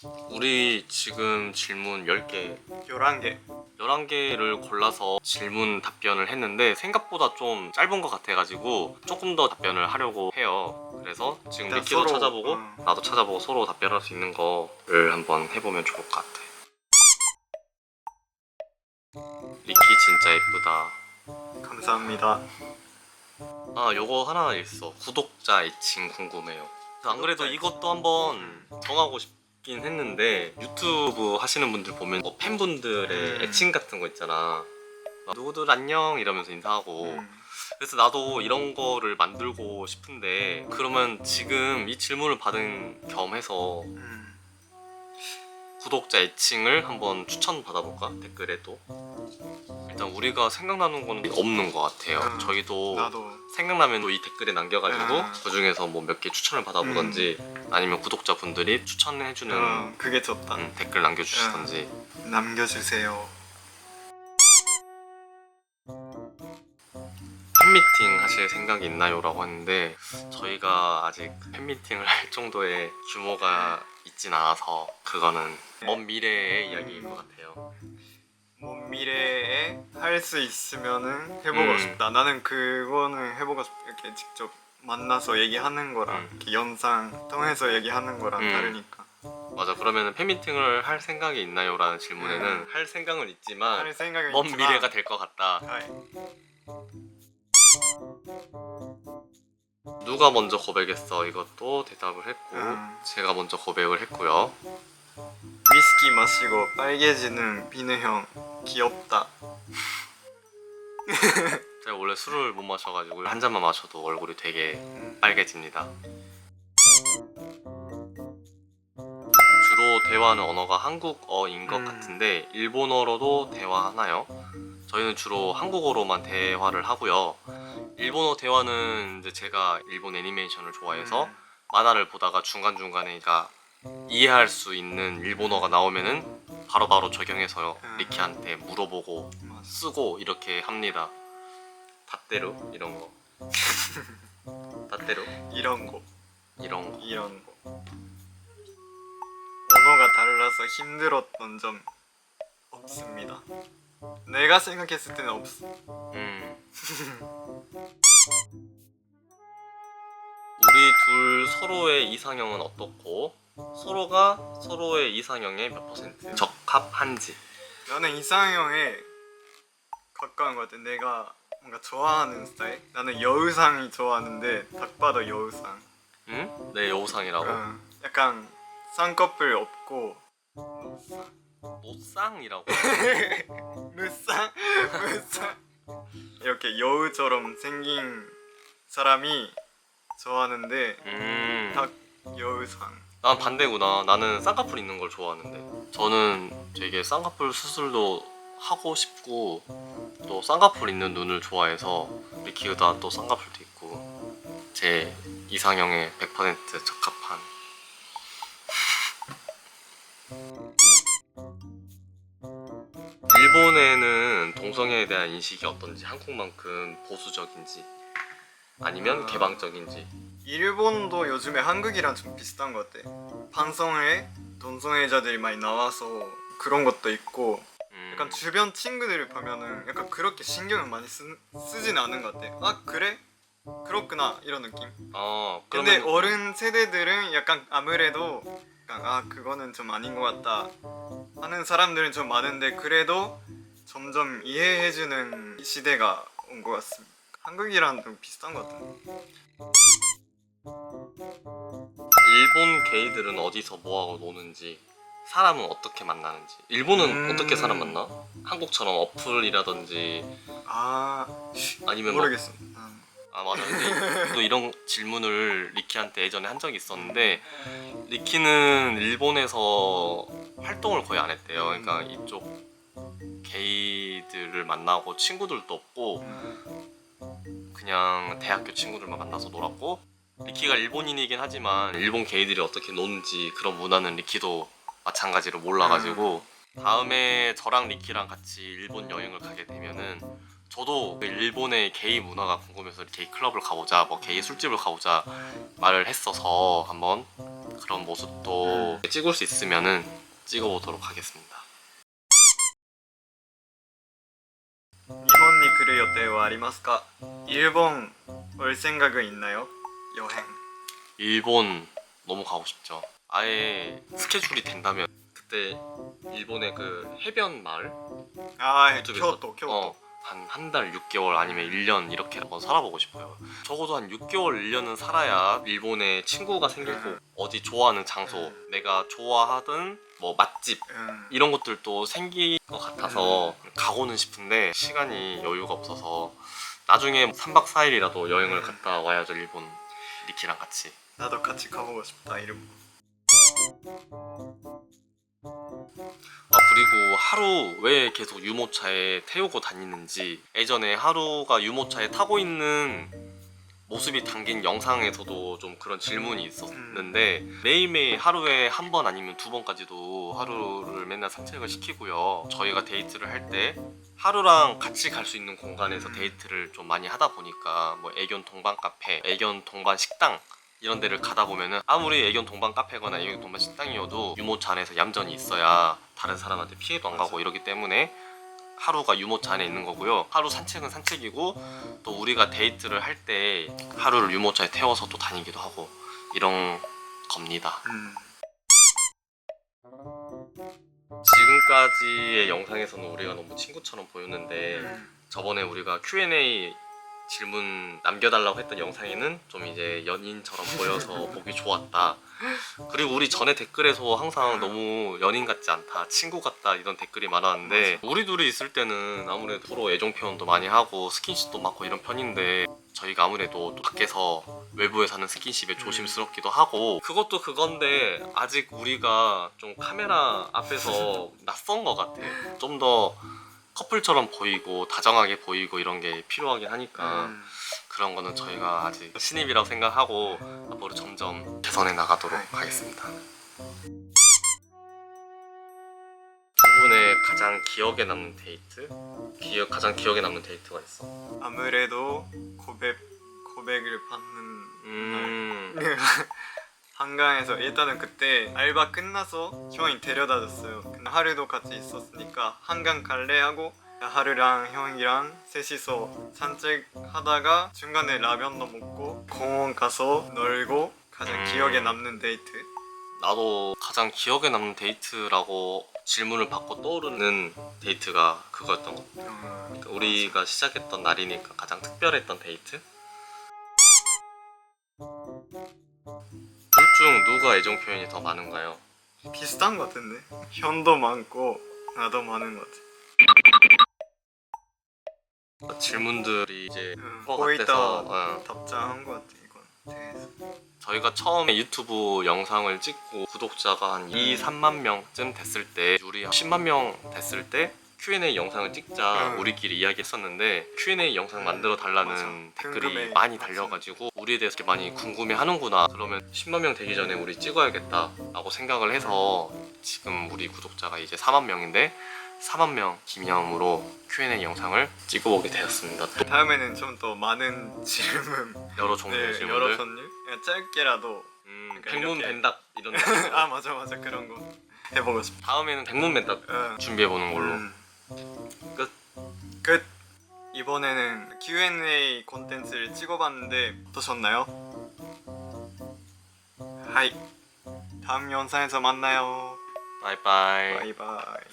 우리 지금 질문 10개 11개. 11개를 골라서 질문 답변을 했는데 생각보다 좀 짧은 것 같아가지고 조금 더 답변을 하려고 해요. 그래서 지금 일단 리키도 서로, 찾아보고 나도 찾아보고 서로 답변할 수 있는 거를 한번 해보면 좋을 것 같아. 리키 진짜 예쁘다. 감사합니다. 아, 요거 하나 있어. 구독자 애칭 궁금해요. 안 그래도 이것도 한번 정하고 싶긴 했는데 유튜브 하시는 분들 보면 뭐 팬분들의 애칭 같은 거 있잖아. 막 누구들 안녕 이러면서 인사하고. 그래서 나도 이런 거를 만들고 싶은데 그러면 지금 이 질문을 받은 겸해서 구독자 애칭을 한번 추천 받아볼까? 댓글에도. 일단 우리가 생각나는 거는 없는 것 같아요. 저희도 나도. 생각나면 또 이 댓글에 남겨가지고 그 중에서 뭐 몇 개 추천을 받아보던지 아니면 구독자분들이 추천해주는 그게 좋다. 댓글 남겨주시던지. 남겨주세요. 팬미팅 하실 생각이 있나요? 라고 했는데 저희가 아직 팬미팅을 할 정도의 규모가 있진 않아서 그거는 먼 미래의 이야기인 것 같아요. 먼 미래에 할 수 있으면은 해보고 싶다. 나는 그거는 해보고 싶다. 이렇게 직접 만나서 얘기하는 거랑 이렇게 영상 통해서 얘기하는 거랑 다르니까. 맞아. 그러면 팬미팅을 할 생각이 있나요? 라는 질문에는 할 생각은 있지만 할 생각은 먼 있지만, 미래가 될 것 같다. 누가 먼저 고백했어? 이것도 대답을 했고 제가 먼저 고백을 했고요. 위스키 마시고 빨개지는 비누 형 귀엽다. 제가 원래 술을 못 마셔가지고 한 잔만 마셔도 얼굴이 되게 빨개집니다. 주로 대화하는 언어가 한국어인 것 같은데 일본어로도 대화하나요? 저희는 주로 한국어로만 대화를 하고요. 일본어 대화는 이제 제가 일본 애니메이션을 좋아해서 만화를 보다가 중간중간에 이해할 수 있는 일본어가 나오면은 바로바로 적용해서 리키한테 물어보고 쓰고 이렇게 합니다. 닷대로 이런 거. 닷대로 이런 거. 이런 거. 이런 거. 언어가 달라서 힘들었던 점 없습니다. 내가 생각했을 때는 없어. 우리 둘 서로의 이상형은 어떻고 서로가 서로의 이상형의 몇 퍼센트 적합한지. 나는 이상형에 가까운 것 같아. 내가 뭔가 좋아하는 스타일? 나는 여우상이 좋아하는데 딱 봐도 여우상. 응? 내 여우상이라고? 약간 쌍꺼풀 없고 노쌍이라고? 무쌍? 무쌍? 이렇게 여우처럼 생긴 사람이 좋아하는데 딱 여우상. 난 반대구나. 나는 쌍꺼풀 있는 걸 좋아하는데 저는 되게 쌍꺼풀 수술도 하고 싶고 또 쌍꺼풀 있는 눈을 좋아해서 리키가 또 쌍꺼풀도 있고 제 이상형에 100% 적합한. 일본에는 동성애에 대한 인식이 어떤지, 한국만큼 보수적인지 아니면 개방적인지. 일본도 요즘에 한국이랑 좀 비슷한 것 같아. 방송에 동성애자들이 많이 나와서 그런 것도 있고 약간 주변 친구들을 보면은 약간 그렇게 신경을 많이 쓰진 않은 것 같아. 아 그래? 그렇구나 이런 느낌. 근데 그러면 어른 세대들은 약간 아무래도 약간 아 그거는 좀 아닌 것 같다 하는 사람들은 좀 많은데 그래도 점점 이해해주는 시대가 온 것 같습니다. 한국이랑 좀 비슷한 것 같은데. 일본 게이들은 어디서 뭐하고 노는지, 사람은 어떻게 만나는지. 일본은 어떻게 사람 만나? 한국처럼 어플이라든지 아니면 모르겠어. 맞아. 근데 또 이런 질문을 리키한테 예전에 한 적이 있었는데 리키는 일본에서 활동을 거의 안 했대요. 그러니까 이쪽 게이들을 만나고 친구들도 없고 그냥 대학교 친구들만 만나서 놀았고, 리키가 일본인이긴 하지만 일본 게이들이 어떻게 노는지 그런 문화는 리키도 마찬가지로 몰라가지고 다음에 저랑 리키랑 같이 일본 여행을 가게 되면은 저도 그 일본의 게이 문화가 궁금해서 게이 클럽을 가보자, 뭐 게이 술집을 가보자 말을 했어서 한번 그런 모습도 찍을 수 있으면은 찍어보도록 하겠습니다. 日本に来る予定はありますか? 일본 올 생각은 있나요? 여행. 일본 너무 가고 싶죠. 아예 스케줄이 된다면 그때 일본의 그 해변 마을 아, 유튜브에서 교토. 한 달 6개월 아니면 1년 이렇게 한번 살아보고 싶어요. 적어도 한 6개월 1년은 살아야 일본에 친구가 생기고 어디 좋아하는 장소, 내가 좋아하던 뭐 맛집 이런 것들도 생길 것 같아서 가고는 싶은데 시간이 여유가 없어서 나중에 3박 4일이라도 여행을 갔다 와야죠. 일본 리키랑 같이. 나도 같이 가보고 싶다. 일본. 그리고 하루 왜 계속 유모차에 태우고 다니는지 예전에 하루가 유모차에 타고 있는 모습이 담긴 영상에서도 좀 그런 질문이 있었는데 매일매일 하루에 한 번 아니면 2번까지도 하루를 맨날 산책을 시키고요. 저희가 데이트를 할 때 하루랑 같이 갈 수 있는 공간에서 데이트를 좀 많이 하다 보니까 뭐 애견 동반 카페, 애견 동반 식당 이런 데를 가다 보면은 아무리 애견 동반 카페거나 애견 동반 식당이어도 유모차 안에서 얌전히 있어야 다른 사람한테 피해도 안 가고 이러기 때문에 하루가 유모차 안에 있는 거고요. 하루 산책은 산책이고 또 우리가 데이트를 할 때 하루를 유모차에 태워서 또 다니기도 하고 이런 겁니다. 지금까지의 영상에서는 우리가 너무 친구처럼 보였는데 저번에 우리가 Q&A 질문 남겨달라고 했던 영상에는 좀 이제 연인처럼 보여서 보기 좋았다. 그리고 우리 전에 댓글에서 항상 너무 연인 같지 않다, 친구 같다 이런 댓글이 많았는데 우리 둘이 있을 때는 아무래도 서로 애정 표현도 많이 하고 스킨십도 많고 이런 편인데 저희가 아무래도 또 밖에서 외부에서 하는 스킨십에 조심스럽기도 하고 그것도 그건데 아직 우리가 좀 카메라 앞에서 낯선 것 같아. 좀 더 커플처럼 보이고 다정하게 보이고 이런 게 필요하긴 하니까 그런 거는 저희가 아직 신입이라고 생각하고 앞으로 점점 개선해 나가도록 하겠습니다. 두 분의 가장 기억에 남는 데이트? 가장 기억에 남는 데이트가 있어? 아무래도 고백을 받는 날. 한강에서 일단은 그때 알바 끝나서 형이 데려다 줬어요. 근데 하루도 같이 있었으니까 한강 갈래 하고 하루랑 형이랑 셋이서 산책하다가 중간에 라면도 먹고 공원 가서 놀고 가장 기억에 남는 데이트. 나도 가장 기억에 남는 데이트라고 질문을 받고 떠오르는 데이트가 그거였던 것 같아. 그러니까 우리가 시작했던 날이니까 가장 특별했던 데이트? 둘 중 누가 애정 표현이 더 많은가요? 비슷한 것 같은데? 형도 많고 나도 많은 것 같아. 질문들이 이제 거의 다 같아서 답장한 것 같아 이건 대해서. 저희가 처음에 유튜브 영상을 찍고 구독자가 한 2, 3만 명쯤 됐을 때 우리 10만 명 됐을 때 Q&A 영상을 찍자 우리끼리 이야기했었는데 Q&A 영상 만들어 달라는 댓글이 궁금해. 많이 달려가지고 우리에 대해서 이렇게 많이 궁금해 하는구나. 그러면 10만 명 되기 전에 우리 찍어야겠다 라고 생각을 해서 지금 우리 구독자가 이제 4만 명인데 4만 명 기념으로 Q&A 영상을 찍어보게 되었습니다. 또 다음에는 좀 더 많은 질문, 여러 종류의 질문들 여러 선율? 그냥 짧게라도. 백문벤답 이런 아 맞아 그런 거 해보고 싶어. 다음에는 백문벤답 준비해보는 걸로 끝. 끝. 이번에는 Q&A 콘텐츠를 찍어봤는데 어떠셨나요? 하이. 다음 영상에서 만나요. 바이바이. 바이바이.